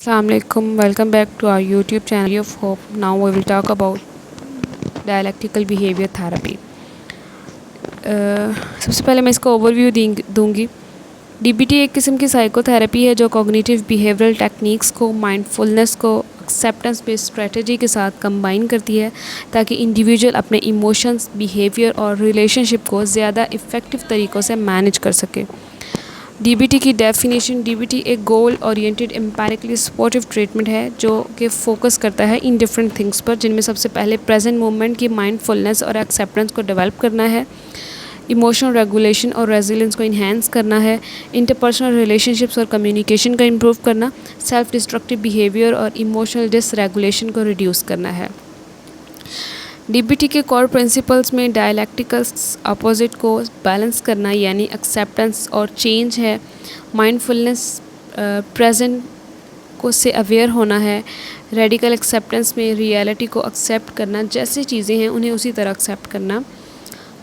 Assalamualaikum. Welcome back to our YouTube channel of Hope. Now we will talk about dialectical behavior therapy. सबसे पहले मैं इसका overview दूंगी। DBT एक किस्म की साइकोथेरेपी है जो कॉग्निटिव बिहेवियरल टेक्निक्स को माइंडफुलनेस को एक्सेप्टेंस बेस्ड स्ट्रेटजी के साथ कंबाइन करती है ताकि इंडिविजुअल अपने इमोशंस, बिहेवियर और रिलेशनशिप को ज़्यादा इफ़ेक्टिव तरीक़ों से मैनेज कर सके। डीबीटी की डेफिनेशन: डीबीटी एक गोल ओरिएंटेड एम्पैरिकली सपोर्टिव ट्रीटमेंट है जो कि फोकस करता है इन डिफरेंट थिंग्स पर, जिनमें सबसे पहले प्रेजेंट मोमेंट की माइंडफुलनेस और एक्सेप्टेंस को डेवलप करना है, इमोशनल रेगुलेशन और रेजिलियंस को इन्हेंस करना है, इंटरपर्सनल रिलेशनशिप्स और कम्युनिकेशन को इम्प्रूव करना, सेल्फ डिस्ट्रक्टिव बिहेवियर और इमोशनल डिसरेगुलेशन को रिड्यूस करना है। डीबीटी के कोर प्रिंसिपल्स में डायलैक्टिकल्स अपोजिट को बैलेंस करना यानी एक्सेप्टेंस और चेंज है, माइंडफुलनेस प्रेजेंट को से अवेयर होना है, रेडिकल एक्सेप्टेंस में रियलिटी को एक्सेप्ट करना, जैसी चीज़ें हैं उन्हें उसी तरह एक्सेप्ट करना,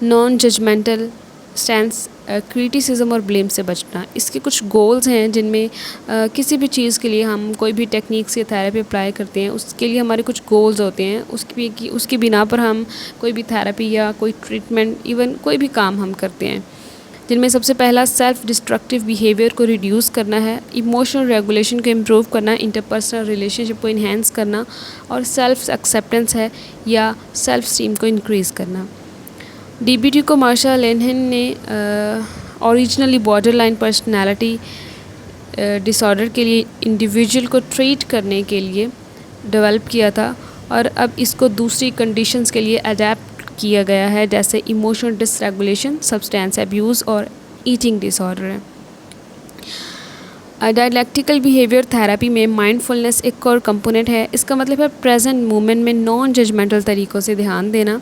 नॉन जजमेंटल स्टैंस, क्रिटिसिज्म और ब्लेम से बचना। इसके कुछ गोल्स हैं जिनमें किसी भी चीज़ के लिए हम कोई भी टेक्निक्स या थेरेपी अप्लाई करते हैं उसके लिए हमारे कुछ गोल्स होते हैं, उसकी बिना पर हम कोई भी थेरेपी या कोई ट्रीटमेंट इवन कोई भी काम हम करते हैं, जिनमें सबसे पहला सेल्फ डिस्ट्रक्टिव बिहेवियर को रिड्यूस करना है, इमोशनल रेगुलेशन को इम्प्रूव करना, इंटरपर्सनल रिलेशनशिप को इन्हेंस करना और सेल्फ एक्सेप्टेंस है या सेल्फ स्टीम को इंक्रीज़ करना। डीबीटी को मार्शल लेनहेन ने ओरिजिनली बॉर्डरलाइन पर्सनालिटी डिसऑर्डर के लिए इंडिविजुअल को ट्रीट करने के लिए डेवलप किया था और अब इसको दूसरी कंडीशंस के लिए अडेप्ट किया गया है, जैसे इमोशनल डिसरेगुलेशन, सब्सटेंस अब्यूज़ और ईटिंग डिसऑर्डर है। डायलैक्टिकल बिहेवियर थेरेपी में माइंडफुलनेस एक और कंपोनेंट है। इसका मतलब है प्रेजेंट मोमेंट में नॉन जजमेंटल तरीक़ों से ध्यान देना,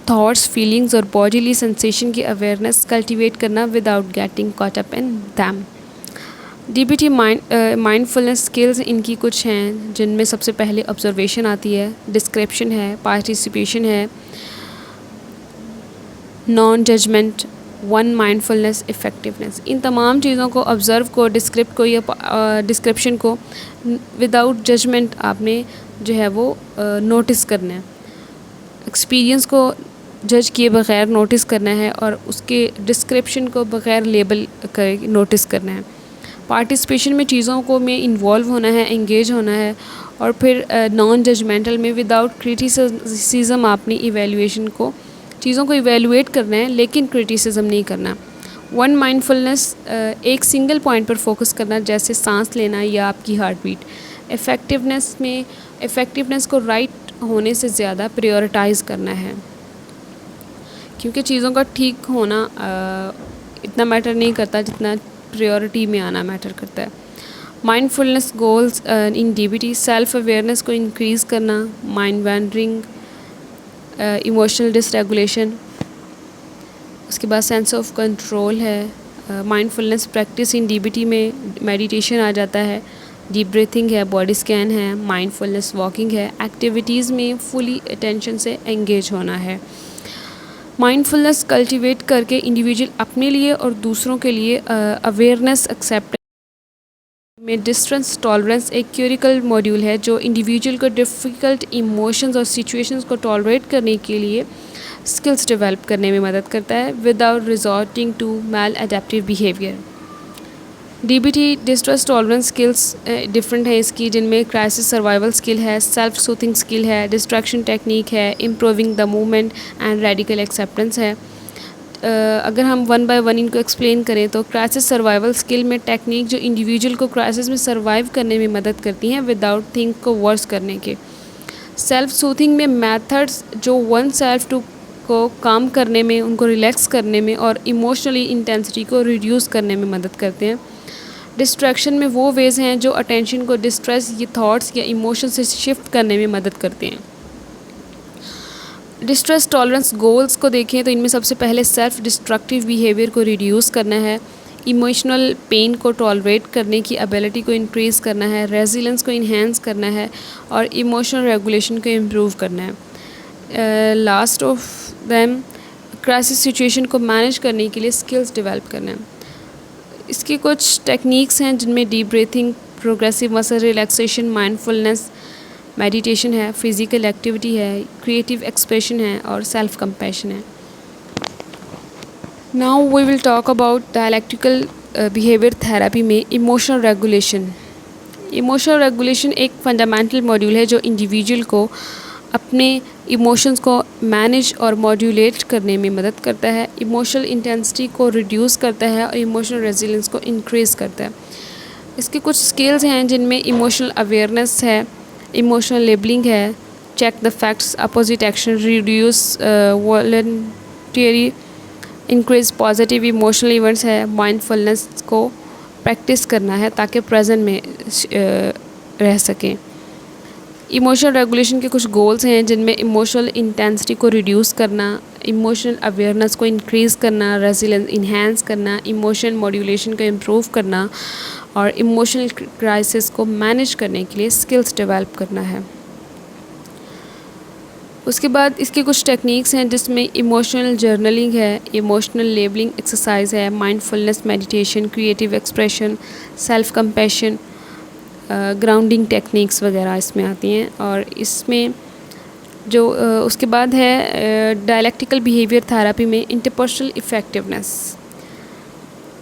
थॉट्स, फीलिंग्स और बॉडीली सेंसेशन की अवेयरनेस कल्टीवेट करना without getting caught up in them. DBT mindfulness skills इनकी कुछ हैं जिनमें सबसे पहले ऑब्जर्वेशन आती है, डिस्क्रिप्शन है, पार्टिसिपेशन है, non judgement, one mindfulness, effectiveness. इन तमाम चीज़ों को, ऑब्ज़र्व को, डिस्क्रिप्ट को या डिस्क्रिप्शन को विदाउट जजमेंट आपने जो है वो नोटिस करना है, एक्सपीरियंस को जज किए बग़ैर नोटिस करना है और उसके डिस्क्रिप्शन को बग़ैर लेबल कर नोटिस करना है। पार्टिसिपेशन में चीज़ों को में इन्वॉल्व होना है, एंगेज होना है और फिर नॉन जजमेंटल में विदाउट क्रिटिसिज्म आपने इवैल्यूएशन को, चीज़ों को इवैल्यूएट करना है लेकिन क्रिटिसिज्म नहीं करना। वन माइंडफुलनेस एक सिंगल पॉइंट पर फोकस करना, जैसे सांस लेना या आपकी हार्ट बीट। इफ़ेक्टिवनेस में इफ़ेक्टिवनेस को राइट होने से ज़्यादा प्रायोरिटाइज़ करना है, क्योंकि चीज़ों का ठीक होना इतना मैटर नहीं करता जितना प्रायोरिटी में आना मैटर करता है। Mindfulness goals in DBT: self awareness को इंक्रीज़ करना, माइंड वैंडरिंग, इमोशनल डिसरेगुलेशन, उसके बाद सेंस ऑफ कंट्रोल है। माइंडफुलनेस प्रैक्टिस इन डीबीटी में मेडिटेशन आ जाता है, डीप ब्रीथिंग है, बॉडी स्कैन है, माइंडफुलनेस वॉकिंग है, एक्टिविटीज़ में फुली अटेंशन से एंगेज होना है। माइंडफुलनेस कल्टीवेट करके इंडिविजुअल अपने लिए और दूसरों के लिए अवेयरनेस, एक्सेप्टेंस में डिस्टेंस टॉलरेंस एक क्यूरिकल मॉड्यूल है जो इंडिविजुअल को डिफ़िकल्ट इमोशंस और सिचुएशंस को टॉलरेट करने के लिए स्किल्स डेवलप करने में मदद करता है without resorting to maladaptive behaviour. DBT distress tolerance skills different है इसकी, जिनमें क्राइसिस सर्वाइवल स्किल है, सेल्फ सूथिंग स्किल है, डिस्ट्रैक्शन टेक्निक है, improving the movement and radical acceptance है। अगर हम वन बाय वन इनको एक्सप्लेन करें तो क्राइसिस सर्वाइवल स्किल में टेक्निक जो इंडिविजुअल को क्राइसिस में सर्वाइव करने में मदद करती हैं विदाउट थिंक को वर्स करने के। सेल्फ सूथिंग में मेथड्स जो वन सेल्फ टू को काम करने में, उनको रिलैक्स करने में और इमोशनली इंटेंसिटी को रिड्यूस करने में मदद करते हैं। डिस्ट्रैक्शन में वो वेज हैं जो अटेंशन को डिस्ट्रेस या थॉट्स या इमोशन से शिफ्ट करने में मदद करते हैं। डिस्ट्रेस टॉलरेंस गोल्स को देखें तो इनमें सबसे पहले सेल्फ डिस्ट्रक्टिव बिहेवियर को रिड्यूस करना है, इमोशनल पेन को टॉलरेट करने की एबिलिटी को इंक्रीज़ करना है, रेजिलियंस को इन्हेंस करना है और इमोशनल रेगुलेशन को इम्प्रूव करना है। Last of them crisis situation को मैनेज करने के लिए स्किल्स डेवलप करना है। इसकी कुछ टेक्निक्स हैं जिनमें deep breathing, progressive muscle relaxation, mindfulness meditation है, फिज़िकल एक्टिविटी है, क्रिएटिव एक्सप्रेशन है और सेल्फ कंपैशन है। Now we will talk about dialectical behaviour therapy में इमोशनल रेगुलेशन। इमोशनल रेगुलेशन एक फंडामेंटल मॉड्यूल है जो इंडिविजुअल को अपने इमोशंस को मैनेज और मॉड्यूलेट करने में मदद करता है, इमोशनल इंटेंसिटी को रिड्यूस करता है और इमोशनल रेजिलियंस को इंक्रीज़ करता है। इसके कुछ स्किल्स हैं जिनमें इमोशनल अवेयरनेस है, इमोशनल लेबलिंग है, check the facts, opposite action, reduce voluntary, increase positive emotional events है, माइंडफुलनेस को प्रैक्टिस करना है ताकि प्रेजेंट में रह सकें। इमोशनल रेगुलेशन के कुछ गोल्स हैं जिनमें इमोशनल इंटेंसिटी को रिड्यूस करना, इमोशनल अवेयरनेस को इंक्रीज़ करना, रेजिलियंस इन्हेंस करना, इमोशन मॉड्यूलेशन को इम्प्रूव करना और इमोशनल क्राइसिस को मैनेज करने के लिए स्किल्स डेवलप करना है। उसके बाद इसके कुछ टेक्निक्स हैं जिसमें इमोशनल जर्नलिंग है, इमोशनल लेबलिंग एक्सरसाइज है, mindfulness meditation, creative expression, self compassion, grounding techniques वगैरह इसमें आती हैं। और इसमें जो उसके बाद है डायलैक्टिकल बिहेवियर थेरेपी में इंटरपर्सनल इफ़ेक्टिवनेस।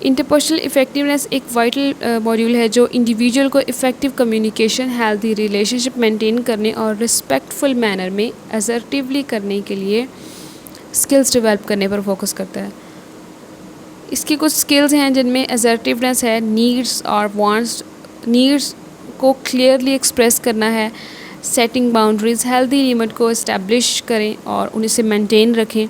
इंटरपर्सनल इफ़ेक्टिवनेस एक वाइटल मॉड्यूल है जो इंडिविजुअल को effective communication, healthy relationship maintain करने और रिस्पेक्टफुल मैनर में असर्टिवली करने के लिए स्किल्स डेवलप करने पर फोकस करता है। इसकी कुछ स्किल्स हैं जिनमें असर्टिवनेस है, नीड्स और वांट्स, नीड्स को क्लियरली एक्सप्रेस करना है, सेटिंग बाउंड्रीज, हेल्दी लिमिट को इस्टेब्लिश करें और उन्हें मेंटेन रखें,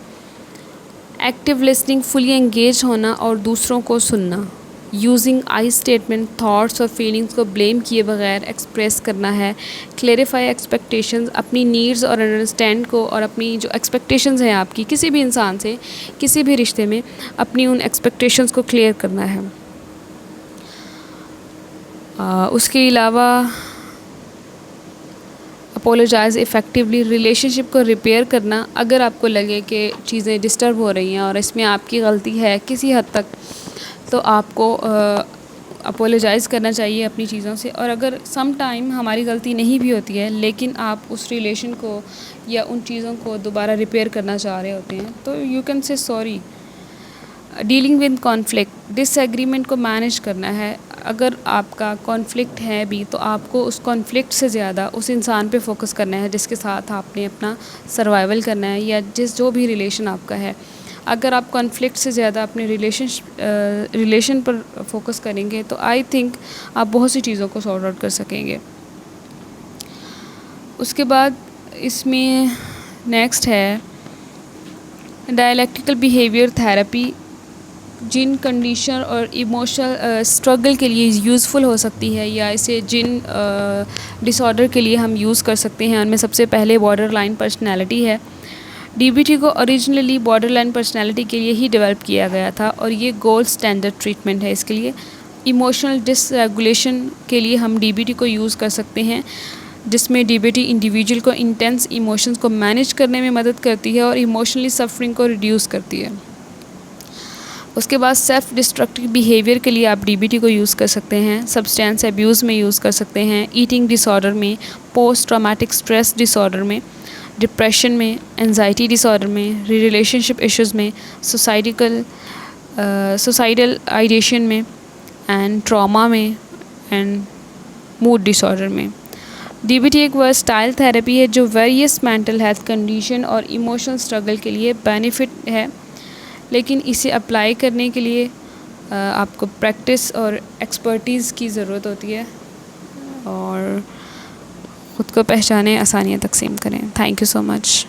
एक्टिव लिसनिंग, फुली एंगेज होना और दूसरों को सुनना, यूजिंग आई स्टेटमेंट, थॉट्स और फीलिंग्स को ब्लेम किए बगैर एक्सप्रेस करना है, क्लेरिफाई एक्सपेक्टेशंस, अपनी नीड्स और अंडरस्टैंड को और अपनी जो एक्सपेक्टेशंस हैं आपकी किसी भी इंसान से, किसी भी रिश्ते में, अपनी उन एक्सपेक्टेशंस को क्लियर करना है। उसके अलावा अपोलोजाइज़ इफ़ेक्टिवली, रिलेशनशिप को रिपेयर करना अगर आपको लगे कि चीज़ें डिस्टर्ब हो रही हैं और इसमें आपकी गलती है किसी हद तक, तो आपको अपोलोजाइज़ करना चाहिए अपनी चीज़ों से। और अगर सम टाइम हमारी गलती नहीं भी होती है लेकिन आप उस रिलेशन को या उन चीज़ों को दोबारा रिपेयर करना चाह रहे होते हैं तो you can say sorry. Dealing with conflict, disagreement को मैनेज करना है। अगर आपका कॉन्फ्लिक्ट है भी तो आपको उस कॉन्फ्लिक्ट से ज़्यादा उस इंसान पे फोकस करना है जिसके साथ आपने अपना सर्वाइवल करना है या जो भी रिलेशन आपका है। अगर आप कॉन्फ्लिक्ट से ज़्यादा अपने रिलेशन पर फोकस करेंगे तो आई थिंक आप बहुत सी चीज़ों को सॉर्ट आउट कर सकेंगे। उसके बाद इसमें नेक्स्ट है डायलैक्टिकल बिहेवियर थेरेपी, जिन कंडीशन और इमोशनल स्ट्रगल के लिए यूज़फुल हो सकती है या इसे जिन डिसऑर्डर के लिए हम यूज़ कर सकते हैं उनमें सबसे पहले बॉर्डर लाइन पर्सनैलिटी है। डीबीटी को ओरिजिनली बॉर्डर लाइन पर्सनैलिटी के लिए ही डेवलप किया गया था और ये गोल्ड स्टैंडर्ड ट्रीटमेंट है इसके लिए। इमोशनल डिसरेगुलेशन के लिए हम डीबीटी को यूज़ कर सकते हैं जिसमें डीबीटी इंडिविजुअल को इंटेंस इमोशंस को मैनेज करने में मदद करती है और इमोशनली सफरिंग को रिड्यूस करती है। उसके बाद सेल्फ डिस्ट्रक्टिव बिहेवियर के लिए आप डीबीटी को यूज़ कर सकते हैं, सब्सटेंस अब्यूज़ में यूज़ कर सकते हैं, ईटिंग डिसऑर्डर में, पोस्ट ट्रॉमेटिक स्ट्रेस डिसऑर्डर में, डिप्रेशन में, एंजाइटी डिसऑर्डर में, रिलेशनशिप इश्यूज़ में, सुसाइडल आइडिएशन में एंड ट्रॉमा में एंड मूड डिसऑर्डर में। डीबीटी एक वर्सटाइल थेरेपी है जो वेरियस मेंटल हेल्थ कंडीशन और इमोशनल स्ट्रगल के लिए बेनिफिट है, लेकिन इसे अप्लाई करने के लिए आपको प्रैक्टिस और एक्सपर्टीज़ की ज़रूरत होती है और ख़ुद को पहचानें, आसानियाँ तकसीम करें। Thank you so much.